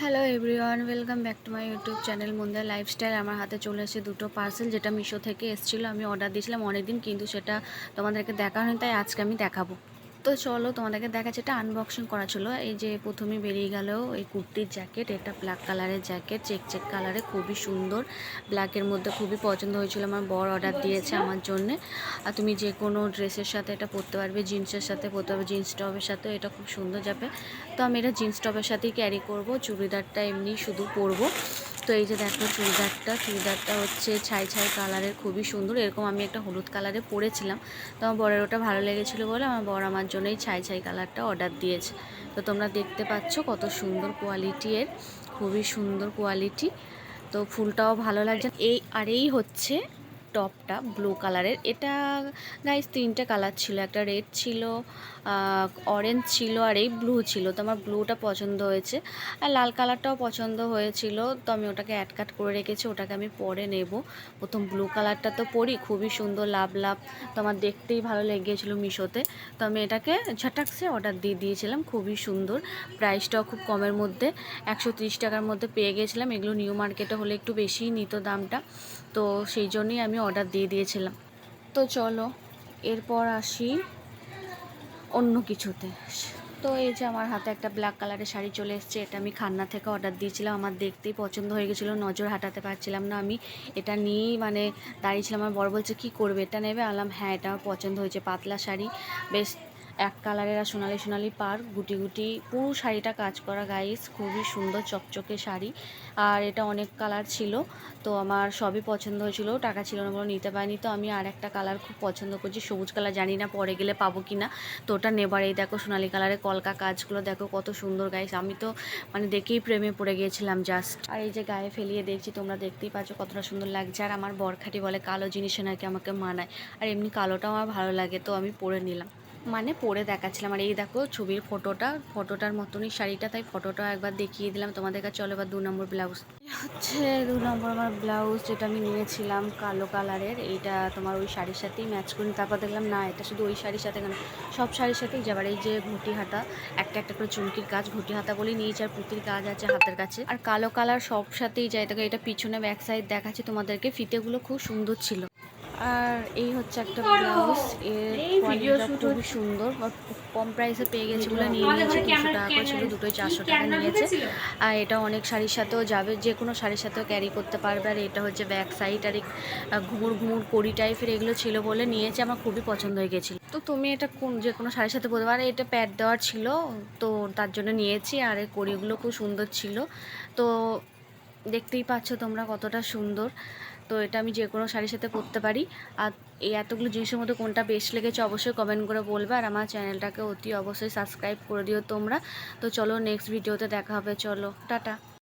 Hello everyone, welcome back to my YouTube channel মুন্দার lifestyle. আমার হাতে চলে এসেছে দুটো পার্সেল, যেটা মিশো থেকে এসেছিলো। আমি অর্ডার দিয়েছিলাম অনেকদিন, কিন্তু সেটা তোমাদেরকে দেখানো হয়নি, তাই আজকে আমি দেখাবো। তো চলো তোমাদেরকে দেখাচ্ছি, এটা আনবক্সিং করা ছিল। এই যে প্রথমে বেরিয়ে গেল এই কুর্তির জ্যাকেট, এটা ব্ল্যাক কালারের জ্যাকেট, চেক চেক কালারে, খুবই সুন্দর। ব্ল্যাকের মধ্যে খুবই পছন্দ হয়েছিল, আমার বর অর্ডার দিয়েছে আমার জন্যে। আর তুমি যে কোনো ড্রেসের সাথে এটা পরতে পারবে, জিন্সের সাথে পরতে পারবে, জিন্স টপের সাথেও এটা খুব সুন্দর যাবে। তো আমি এটা জিন্স টপের সাথেই ক্যারি করব, চুড়িদারটা এমনি শুধু পরবো। তো এই যে দেখো চুড়িদারটা হচ্ছে ছাই ছাই কালারের, খুবই সুন্দর। এরকম আমি একটা হলুদ কালারে পরেছিলাম, তো আমার বরের ওটা ভালো লেগেছিলো বলে আমার বর আমার জন্য এই ছাই ছাই কালারটা অর্ডার দিয়েছে। তো তোমরা দেখতে পাচ্ছ কত সুন্দর কোয়ালিটি এর, খুবই সুন্দর কোয়ালিটি। তো ফুলটাও ভালো লাগছে। এই হচ্ছে টপটা ব্লু কালারের। এটা গাইস তিনটে কালার ছিল, একটা রেড ছিল, অরেঞ্জ ছিল, আর এই ব্লু ছিল। তো আমার ব্লুটা পছন্দ হয়েছে, আর লাল কালারটাও পছন্দ হয়েছিল। তো আমি ওটাকে অ্যাড কাট করে রেখেছি, ওটাকে আমি পরে নেব। প্রথম ব্লু কালারটা তো পরি, খুবই সুন্দর, লাভ লাভ। তো আমার দেখতেই ভালো লেগেছিলো মিশোতে, তো আমি এটাকে ঝটাকসে অর্ডার দিয়ে দিয়েছিলাম। খুবই সুন্দর, প্রাইসটাও খুব কমের মধ্যে, 130 টাকার মধ্যে পেয়ে গেছিলাম। এগুলো নিউ মার্কেটে হলে একটু বেশিই নিত দামটা, তো সেই জন্যই আমি অর্ডার দিয়ে দিয়েছিলাম। তো চলো এরপর আসি অন্য কিছুতে। তো এই যে আমার হাতে একটা ব্ল্যাক কালারের শাড়ি চলে এসেছে, এটা আমি খান্না থেকে অর্ডার দিয়েছিলাম। আমার দেখতেই পছন্দ হয়ে গেছিলো, নজর হাঁটাতে পারছিলাম না। আমি এটা নিয়েই দাঁড়িয়েছিলাম। আমার বড় বলছে কি করবে, এটা নেবে? আলাম হ্যাঁ, এটা আমার পছন্দ হয়েছে। পাতলা শাড়ি, বেশ এক কালারের, আর সোনালি সোনালি পার, গুটি গুটি, পুরো শাড়িটা কাজ করা গাইস, খুবই সুন্দর চকচকে শাড়ি। আর এটা অনেক কালার ছিল, তো আমার সবই পছন্দ হয়েছিল। টাকা ছিল না বলে নিতে পারিনি। তো আমি আর একটা কালার খুব পছন্দ করছি, সবুজ কালার, জানি না পরে গেলে পাবো কি না। তো ওটা নেবার, এই দেখো সোনালি কালারের কলকা কাজগুলো দেখো কত সুন্দর গাইস। আমি তো দেখেই প্রেমে পড়ে গিয়েছিলাম জাস্ট। আর এই যে গায়ে ফেলিয়ে দেখছি, তোমরা দেখতেই পাচ্ছ কতটা সুন্দর লাগছে। আর আমার বরখাটি বলে কালো জিনিসে নাকি আমাকে মানায়, আর এমনি কালোটাও আমার ভালো লাগে, তো আমি পরে নিলাম, পরে দেখাচ্ছিলাম। আর এই দেখো ছবির ফটোটার মতনই শাড়িটা, তাই ফটোটাও একবার দেখিয়ে দিলাম তোমাদের কাছে। চলো এবার 2 নম্বর ব্লাউজ হচ্ছে, 2 নম্বর আমার ব্লাউজ, যেটা আমি নিয়েছিলাম কালো কালারের। এইটা তোমার ওই শাড়ির সাথেই ম্যাচ করি। তারপর দেখলাম না, এটা শুধু ওই শাড়ির সাথে কেন, সব শাড়ির সাথেই যাবার। এই যে ঘটি হাতা, একটা একটা করে চুমকির কাজ, ঘটি হাতা বলেই নিয়েছি, আর পুঁতির কাজ আছে হাতের কাছে। আর কালো কালার সব সাথেই যায়। দেখো এটা পিছনে ব্যাক সাইড দেখাচ্ছি তোমাদেরকে, ফিতেগুলো খুব সুন্দর ছিল। আর এই হচ্ছে একটা ব্লাউজ, এর কোয়ালিটিটা খুবই সুন্দর, কম প্রাইসে পেয়ে গেছি বলে নিয়ে নিয়েছি। 200 টাকা করে ছিল, দুটোই 400 টাকা নিয়েছে। আর এটা অনেক শাড়ির সাথেও যাবে, যে কোনো শাড়ির সাথেও ক্যারি করতে পারবে। আর এটা হচ্ছে ব্যাক সাইড, আর ঘুমুর ঘুমুর কড়ি টাইপের এগুলো ছিল বলে নিয়েছে, আমার খুবই পছন্দ হয়ে গেছিলো। তো তুমি এটা যে কোনো শাড়ির সাথে পরতে পারো, এটা প্যাড দেওয়ার ছিল, তো তার জন্য নিয়েছি। আর এই কড়িগুলো খুব সুন্দর ছিল, তো দেখতেই পাচ্ছ তোমরা কতটা সুন্দর। তো এটা আমি যে কোনো শাড়ির সাথে পরতে পারি। আর এই এতগুলো জিনিসের মধ্যে কোনটা বেস্ট লেগেছে অবশ্যই কমেন্ট করে বলবে। আর আমার চ্যানেলটাকে অতি অবশ্যই সাবস্ক্রাইব করে দিও তোমরা। তো চলো নেক্সট ভিডিওতে দেখা হবে, চলো টাটা।